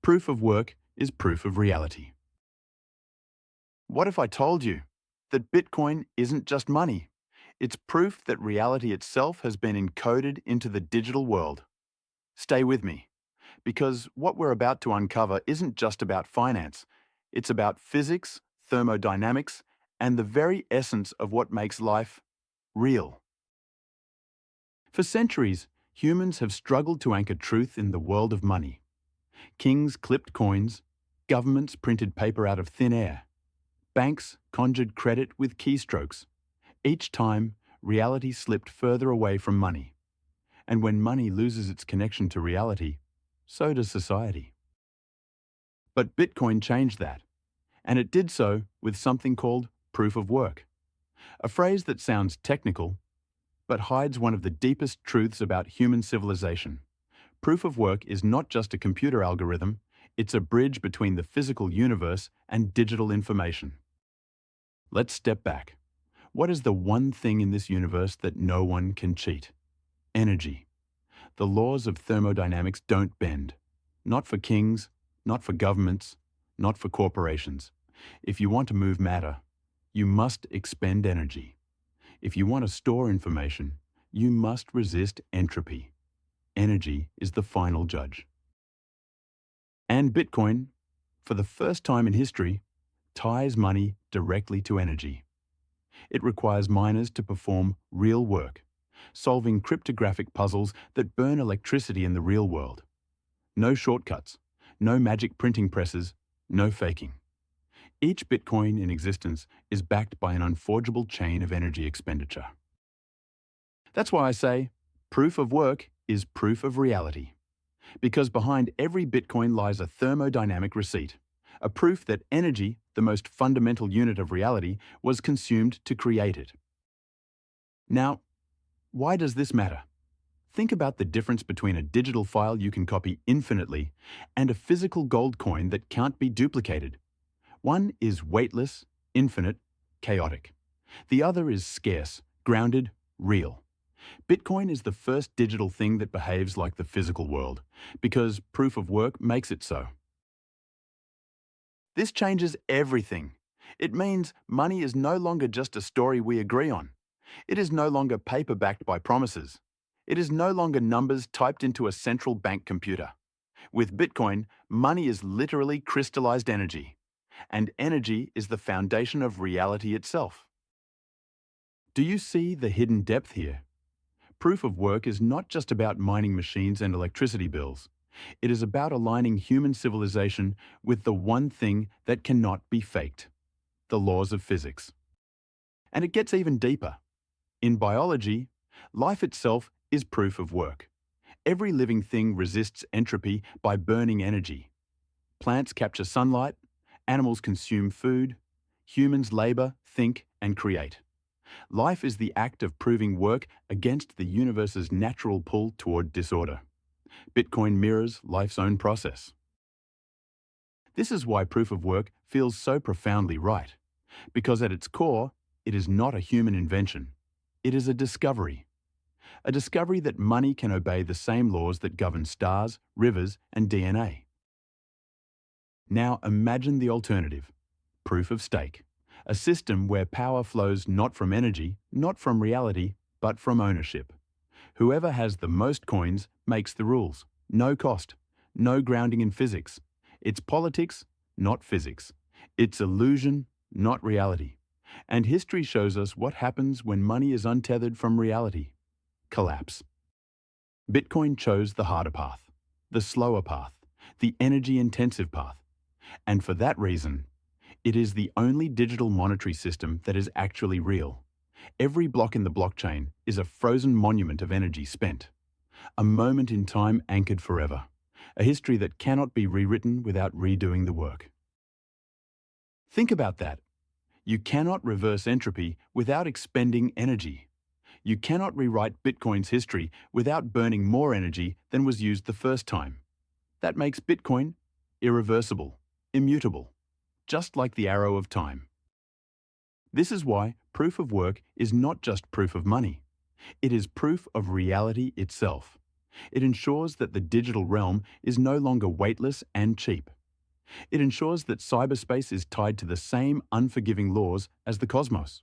Proof of work is proof of reality. What if I told you that Bitcoin isn't just money? It's proof that reality itself has been encoded into the digital world. Stay with me, because what we're about to uncover isn't just about finance. It's about physics, thermodynamics, and the very essence of what makes life real. For centuries, humans have struggled to anchor truth in the world of money. Kings clipped coins, governments printed paper out of thin air, banks conjured credit with keystrokes. Each time, reality slipped further away from money. And when money loses its connection to reality, so does society. But Bitcoin changed that, and it did so with something called proof of work, a phrase that sounds technical, but hides one of the deepest truths about human civilization. Proof of work is not just a computer algorithm, it's a bridge between the physical universe and digital information. Let's step back. What is the one thing in this universe that no one can cheat? Energy. The laws of thermodynamics don't bend. Not for kings, not for governments, not for corporations. If you want to move matter, you must expend energy. If you want to store information, you must resist entropy. Energy is the final judge. And Bitcoin, for the first time in history, ties money directly to energy. It requires miners to perform real work, solving cryptographic puzzles that burn electricity in the real world. No shortcuts, no magic printing presses, no faking. Each Bitcoin in existence is backed by an unforgeable chain of energy expenditure. That's why I say, proof of work is proof of reality. Because behind every Bitcoin lies a thermodynamic receipt, a proof that energy, the most fundamental unit of reality, was consumed to create it. Now, why does this matter? Think about the difference between a digital file you can copy infinitely and a physical gold coin that can't be duplicated. One is weightless, infinite, chaotic. The other is scarce, grounded, real. Bitcoin is the first digital thing that behaves like the physical world, because proof of work makes it so. This changes everything. It means money is no longer just a story we agree on. It is no longer paper backed by promises. It is no longer numbers typed into a central bank computer. With Bitcoin, money is literally crystallized energy. And energy is the foundation of reality itself. Do you see the hidden depth here? Proof of work is not just about mining machines and electricity bills. It is about aligning human civilization with the one thing that cannot be faked: the laws of physics. And it gets even deeper. In biology, life itself is proof of work. Every living thing resists entropy by burning energy. Plants capture sunlight, animals consume food, humans labor, think, and create. Life is the act of proving work against the universe's natural pull toward disorder. Bitcoin mirrors life's own process. This is why proof of work feels so profoundly right, because at its core, it is not a human invention. It is a discovery that money can obey the same laws that govern stars, rivers, and DNA. Now imagine the alternative: proof of stake, a system where power flows not from energy, not from reality, but from ownership. Whoever has the most coins makes the rules. No cost, no grounding in physics. It's politics, not physics. It's illusion, not reality. And history shows us what happens when money is untethered from reality: collapse. Bitcoin chose the harder path, the slower path, the energy-intensive path. And for that reason, it is the only digital monetary system that is actually real. Every block in the blockchain is a frozen monument of energy spent, a moment in time anchored forever, a history that cannot be rewritten without redoing the work. Think about that. You cannot reverse entropy without expending energy. You cannot rewrite Bitcoin's history without burning more energy than was used the first time. That makes Bitcoin irreversible, immutable, just like the arrow of time. This is why proof of work is not just proof of money. It is proof of reality itself. It ensures that the digital realm is no longer weightless and cheap. It ensures that cyberspace is tied to the same unforgiving laws as the cosmos.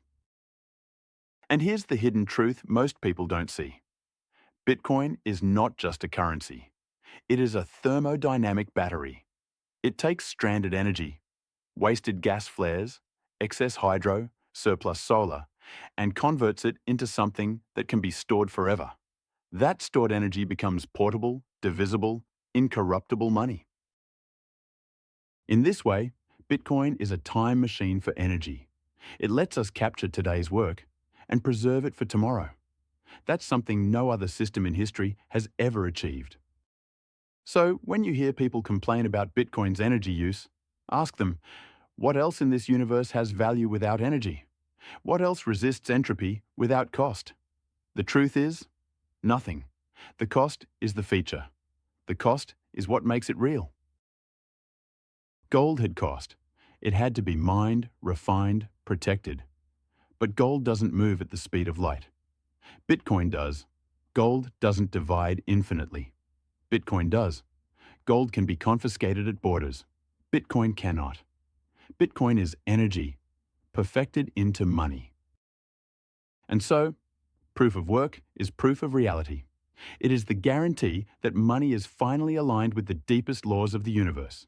And here's the hidden truth most people don't see. Bitcoin is not just a currency. It is a thermodynamic battery. It takes stranded energy, wasted gas flares, excess hydro, surplus solar, and converts it into something that can be stored forever. That stored energy becomes portable, divisible, incorruptible money. In this way, Bitcoin is a time machine for energy. It lets us capture today's work and preserve it for tomorrow. That's something no other system in history has ever achieved. So, when you hear people complain about Bitcoin's energy use, ask them, what else in this universe has value without energy? What else resists entropy without cost? The truth is, nothing. The cost is the feature. The cost is what makes it real. Gold had cost. It had to be mined, refined, protected. But gold doesn't move at the speed of light. Bitcoin does. Gold doesn't divide infinitely. Bitcoin does. Gold can be confiscated at borders. Bitcoin cannot. Bitcoin is energy, perfected into money. And so, proof of work is proof of reality. It is the guarantee that money is finally aligned with the deepest laws of the universe.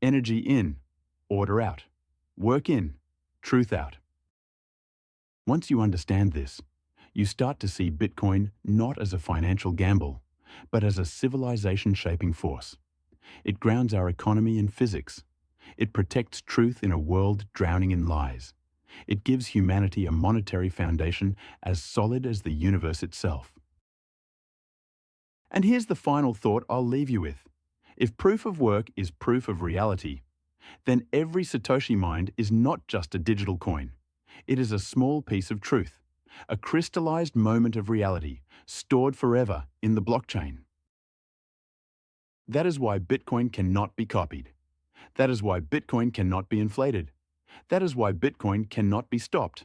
Energy in, order out. Work in, truth out. Once you understand this, you start to see Bitcoin not as a financial gamble, but as a civilization-shaping force. It grounds our economy in physics. It protects truth in a world drowning in lies. It gives humanity a monetary foundation as solid as the universe itself. And here's the final thought I'll leave you with. If proof of work is proof of reality, then every Satoshi mined is not just a digital coin. It is a small piece of truth, a crystallized moment of reality, stored forever in the blockchain. That is why Bitcoin cannot be copied. That is why Bitcoin cannot be inflated. That is why Bitcoin cannot be stopped.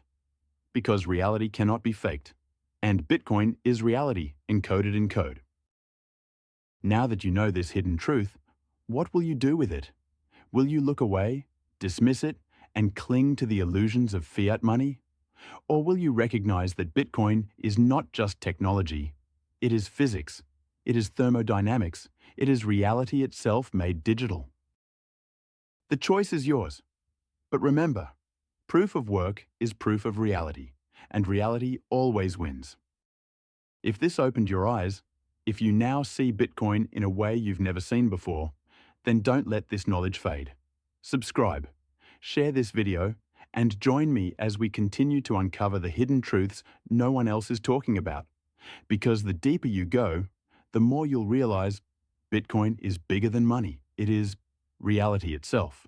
Because reality cannot be faked. And Bitcoin is reality encoded in code. Now that you know this hidden truth, what will you do with it? Will you look away, dismiss it, and cling to the illusions of fiat money? Or will you recognize that Bitcoin is not just technology, it is physics, it is thermodynamics, it is reality itself made digital? The choice is yours. But remember, proof of work is proof of reality, and reality always wins. If this opened your eyes, if you now see Bitcoin in a way you've never seen before, then don't let this knowledge fade. Subscribe, share this video, and join me as we continue to uncover the hidden truths no one else is talking about. Because the deeper you go, the more you'll realize Bitcoin is bigger than money. It is reality itself.